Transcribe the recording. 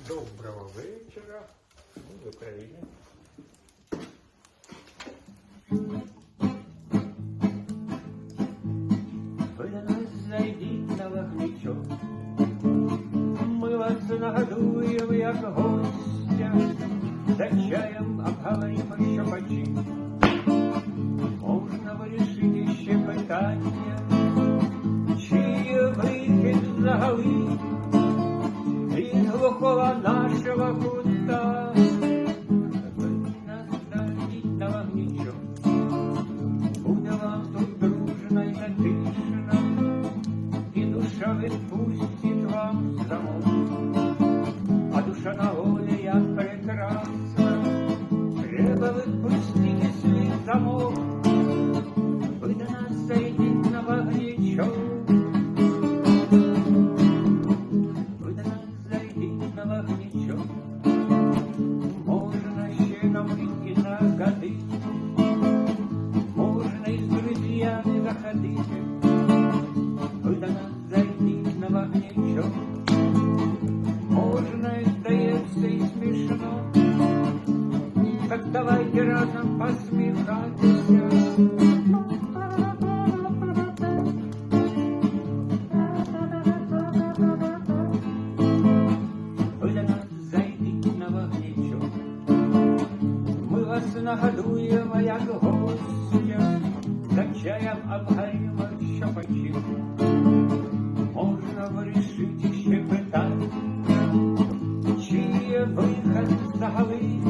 Доброго вечора з України. Ви до нас зайдіть на вогничок, ми вас нагодуємо як гостя, за чаєм обговоримо, що почим. Можна вирішити ще питання, чи є вихід взагалі із глухого нашого кута. Ви нас зайдіть на вогничок, буде вам тут дружно й затишно, і душа відпустить вам замок. А душа на волі як прекрасна, треба відпустити свій замок. Ви до нас зайдіть на вогничок, ви до нас зайдіть на вогничок, можна ще нам і нагодити, можна і з друзями заходити. Ви до нас зайдіть на вогничок, можна і здається і смішно, так давайте разом посміхатися. Ви до нас зайдіть на вогничок, ми вас нагодуємо як гостя, за чаєм обговоримо, що почим. Можна вирішити ще питання, чи є вихід взагалі